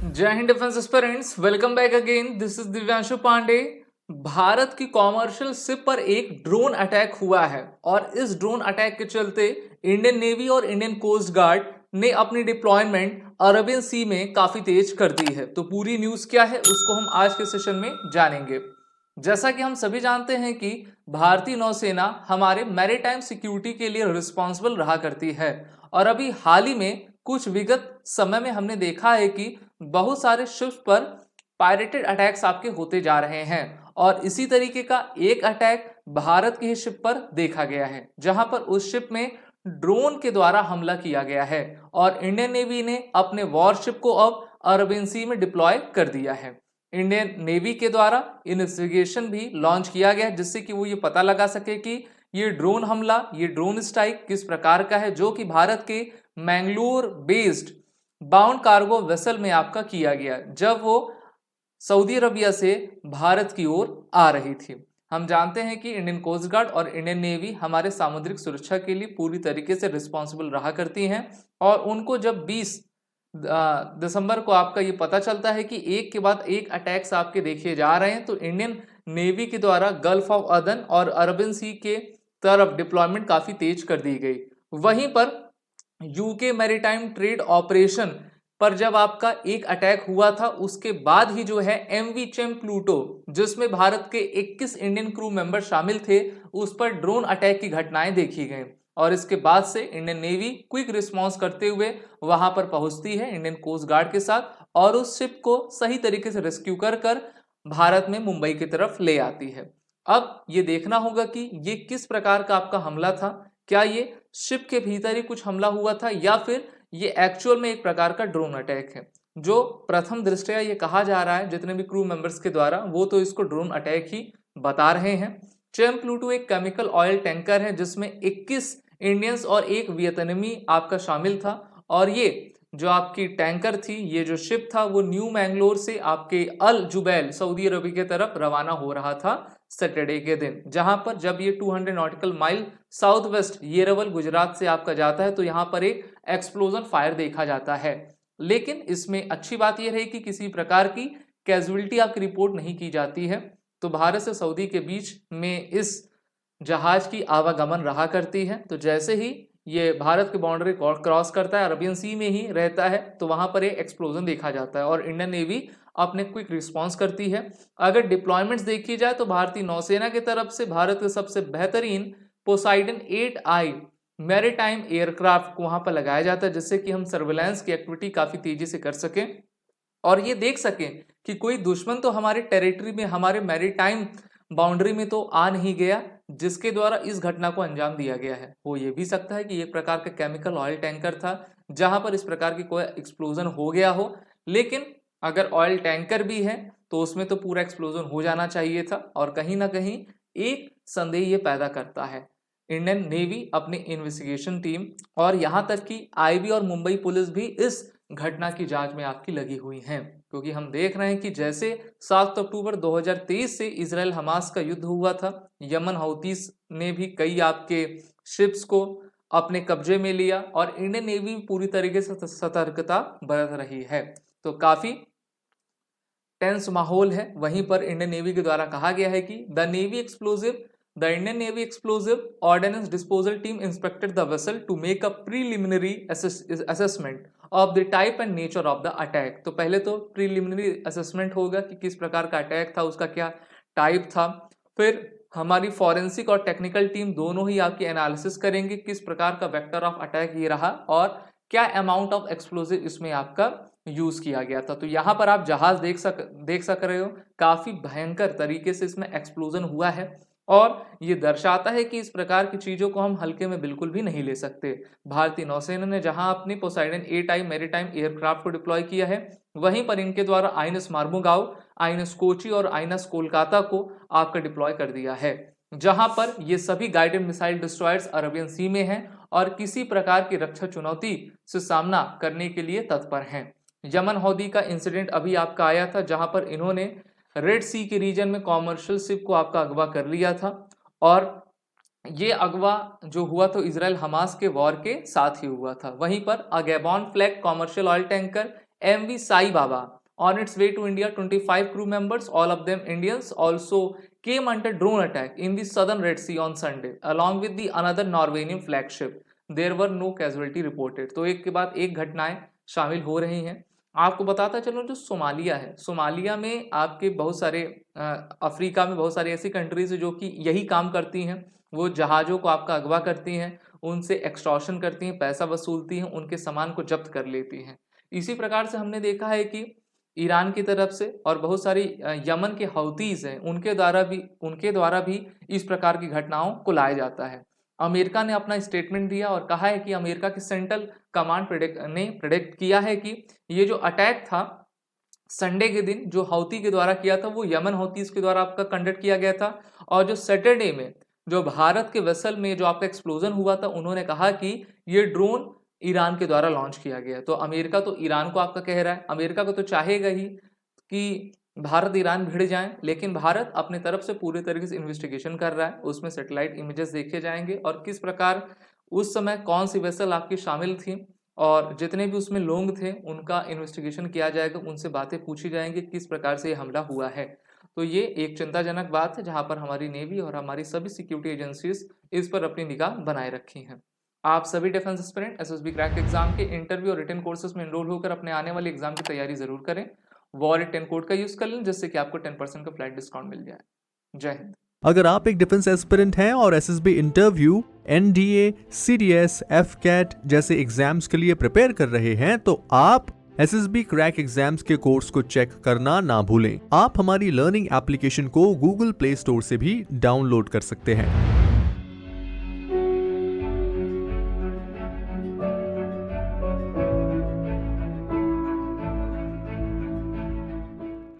जय Hind defence aspirants, welcome back again. This is Divyanshu Pandey. Bharat की commercial ship पर एक ड्रोन अटैक हुआ है और इस ड्रोन अटैक के चलते इंडियन नेवी और इंडियन कोस्ट गार्ड ने अपनी डिप्लॉयमेंट अरबियन सी में काफी तेज कर दी है। तो पूरी न्यूज क्या है उसको हम आज के सेशन में जानेंगे। जैसा कि हम सभी जानते हैं कि भारतीय नौसेना हमारे मैरीटाइम सिक्योरिटी के लिए रिस्पॉन्सिबल रहा करती है और अभी हाल ही में कुछ विगत समय में हमने देखा है कि बहुत सारे शिप्स पर पायरेटेड अटैक्स आपके होते जा रहे हैं और इसी तरीके का एक अटैक भारत की ही शिप पर देखा गया है, जहां पर उस शिप में ड्रोन के द्वारा हमला किया गया है और इंडियन नेवी ने अपने वॉरशिप को अब अरबियन सी में डिप्लॉय कर दिया है। इंडियन नेवी के द्वारा इन्वेस्टिगेशन भी लॉन्च किया गया है जिससे कि वो ये पता लगा सके कि ये ड्रोन हमला, ये ड्रोन स्ट्राइक किस प्रकार का है, जो कि भारत के Mangalore based bound cargo vessel में आपका किया गया जब वो सऊदी अरबिया से भारत की ओर आ रही थी। हम जानते हैं कि इंडियन कोस्ट गार्ड और इंडियन नेवी हमारे सामुद्रिक सुरक्षा के लिए पूरी तरीके से रिस्पॉन्सिबल रहा करती हैं और उनको जब 20 दिसंबर को आपका ये पता चलता है कि एक के बाद एक अटैक्स आपके देखे जा रहे हैं, तो इंडियन नेवी के द्वारा गल्फ ऑफ अदन और अरबियन सी के तरफ डिप्लॉयमेंट काफी तेज कर दी गई। वहीं पर यूके मैरीटाइम ट्रेड ऑपरेशन पर जब आपका एक अटैक हुआ था उसके बाद ही जो है एमवी चेम प्लूटो, जिसमें भारत के 21 इंडियन क्रू मेंबर शामिल थे, उस पर ड्रोन अटैक की घटनाएं देखी गई और इसके बाद से इंडियन नेवी क्विक रिस्पांस करते हुए वहां पर पहुंचती है इंडियन कोस्ट गार्ड के साथ और उस शिप को सही तरीके से रेस्क्यू कर कर भारत में मुंबई की तरफ ले आती है। अब ये देखना होगा कि ये किस प्रकार का आपका हमला था, क्या ये शिप के भीतर ही कुछ हमला हुआ था या फिर ये एक्चुअल में एक प्रकार का ड्रोन अटैक है। जो प्रथम दृष्टया ये कहा जा रहा है जितने भी क्रू मेंबर्स के द्वारा, वो तो इसको ड्रोन अटैक ही बता रहे हैं। चेम प्लूटो एक केमिकल ऑयल टैंकर है जिसमें 21 इंडियंस और एक वियतनामी आपका शामिल था और ये जो आपकी टैंकर थी, ये जो शिप था, वो न्यू मैंगलोर से आपके अल जुबैल सऊदी अरब की तरफ रवाना हो रहा था सैटरडे के दिन, जहां पर जब ये 200 nautical mile south west Veraval Gujarat से आपका जाता है तो यहां पर एक एक्सप्लोजन फायर देखा जाता है। लेकिन इसमें अच्छी बात यह रही कि किसी प्रकार की कैजुअलिटी आपकी रिपोर्ट नहीं की जाती है। तो भारत से सऊदी के बीच में इस जहाज की आवागमन रहा करती है, तो जैसे ही ये भारत की बाउंड्री क्रॉस करता है, अरबियन सी में ही रहता है, तो वहां पर एक एक्सप्लोजन देखा जाता है और इंडियन नेवी अपने क्विक रिस्पांस करती है। अगर डिप्लॉयमेंट्स देखी जाए तो भारतीय नौसेना की तरफ से भारत के सबसे बेहतरीन पोसाइडन 8I मैरीटाइम एयरक्राफ्ट को वहां पर लगाया जाता है जिससे कि हम सर्वेलेंस की एक्टिविटी काफी तेजी से कर सकें और ये देख सकें कि कोई दुश्मन तो हमारे टेरिटरी में, हमारे मैरीटाइम बाउंड्री में तो आ नहीं गया जिसके द्वारा इस घटना को अंजाम दिया गया है। हो ये भी सकता है कि एक प्रकार का केमिकल ऑयल टैंकर था जहां पर इस प्रकार की कोई एक्सप्लोजन हो गया हो, लेकिन अगर ऑयल टैंकर भी है तो उसमें तो पूरा एक्सप्लोजन हो जाना चाहिए था और कहीं ना कहीं एक संदेह ये पैदा करता है। इंडियन नेवी अपनी इन्वेस्टिगेशन टीम और यहां तक कि आईबी और मुंबई पुलिस भी इस घटना की जांच में आपकी लगी हुई हैं, क्योंकि हम देख रहे हैं कि जैसे 7 अक्टूबर 2023 से इजराइल हमास का युद्ध हुआ था, यमन हौतीस ने भी कई आपके शिप्स को अपने कब्जे में लिया और इंडियन नेवी पूरी तरीके से सतर्कता बरत रही है। तो काफी टेंस माहौल है। वहीं पर इंडियन नेवी के द्वारा कहा गया है कि the Indian navy explosive ordnance disposal team inspected the vessel to make a preliminary assessment of the type and nature of the attack. तो पहले तो प्रीलिमिनरी असेसमेंट होगा कि किस प्रकार का अटैक था, उसका क्या टाइप था, फिर हमारी फॉरेंसिक और टेक्निकल टीम दोनों ही आपकी एनालिसिस करेंगे किस प्रकार का वेक्टर ऑफ अटैक ये रहा और क्या अमाउंट ऑफ एक्सप्लोजिव इसमें आपका यूज किया गया था। तो यहाँ पर आप जहाज देख सक रहे हो, काफी भयंकर तरीके से इसमें एक्सप्लोजन हुआ है और ये दर्शाता है कि इस प्रकार की चीजों को हम हल्के में बिल्कुल भी नहीं ले सकते। भारतीय नौसेना ने जहां अपनी पोसाइडन 8I मैरीटाइम एयरक्राफ्ट को डिप्लॉय किया है, वहीं पर इनके द्वारा आईएनएस मार्मुगाव, आईएनएस कोची और आईएनएस कोलकाता को आपका डिप्लॉय कर दिया है, जहां पर ये सभी गाइडेड मिसाइल डिस्ट्रॉयर्स अरबियन सी में हैं और किसी प्रकार की रक्षा चुनौती से सामना करने के लिए तत्पर हैं। यमन हौदी का इंसिडेंट अभी आपका आया था जहां पर इन्होंने रेड सी के रीजन में कॉमर्शियल शिप को आपका अगवा कर लिया था और ये अगवा जो हुआ तो इजराइल हमास के वॉर के साथ ही हुआ था। वहीं पर a Gabon flag commercial oil tanker MV Sai Baba On its way to India, 25 crew members, all of them Indians, also came under drone attack in the southern Red Sea on Sunday, along with the another Norwegian flagship. There were no casualty reported. तो एक के बाद एक घटनाएं शामिल हो रही हैं। आपको बताता चलूं, जो सोमालिया है, सोमालिया में आपके बहुत सारे अफ्रीका में बहुत सारी ऐसी कंट्रीज जो कि यही काम करती हैं। वो जहाज़ों को आपका अगवा करती हैं, उनसे एक्सटॉर्शन करती हैं, पैसा वसूलती हैं, उनके सामान को जब्त कर लेती हैं। इसी प्रकार से हमने देखा है कि ईरान की तरफ से और बहुत सारी यमन के हौतीज हैं, उनके द्वारा भी इस प्रकार की घटनाओं को लाया जाता है। अमेरिका ने अपना स्टेटमेंट दिया और कहा है कि अमेरिका की सेंट्रल कमांड ने प्रेडिक्ट किया है कि ये जो अटैक था संडे के दिन जो हौती के द्वारा किया था, वो यमन हौतीज के द्वारा आपका कंडक्ट किया गया था। और जो सैटरडे में जो भारत के वेसल में जो आपका एक्सप्लोजन हुआ था, उन्होंने कहा कि ये ड्रोन ईरान के द्वारा लॉन्च किया गया। तो अमेरिका तो ईरान को आपका कह रहा है, अमेरिका को तो चाहेगा ही कि भारत ईरान भिड़ जाएं, लेकिन भारत अपने तरफ से पूरे तरीके से इन्वेस्टिगेशन कर रहा है। उसमें सैटेलाइट इमेजेस देखे जाएंगे और किस प्रकार उस समय कौन सी वेसल आपकी शामिल थी और जितने भी उसमें लोग थे उनका इन्वेस्टिगेशन किया जाएगा, उनसे बातें पूछी जाएंगी किस प्रकार से ये हमला हुआ है। तो ये एक चिंताजनक बात है जहां पर हमारी नेवी और हमारी सभी सिक्योरिटी एजेंसीज इस पर अपनी निगाह बनाए रखी हैं। आप सभी defence aspirant SSB crack exam के इंटरव्यू और रिटन कोर्सेज में एनरोल होकर अपने आने वाले एग्जाम की तैयारी जरूर करें। वॉलेट 10 कोड का यूज कर लें, जिससे कि आपको 10% का फ्लैट डिस्काउंट मिल जाए। जय हिंद। अगर आप एक डिफेंस एस्पिरेंट हैं और SSB interview, NDA, CDS, AFCAT जैसे एग्जाम्स के लिए प्रिपेयर कर रहे हैं, तो आप एसएसबी क्रैक एग्जाम्स के कोर्स को चेक करना ना भूलें। आप हमारी लर्निंग एप्लीकेशन को गूगल प्ले स्टोर से भी डाउनलोड कर सकते हैं।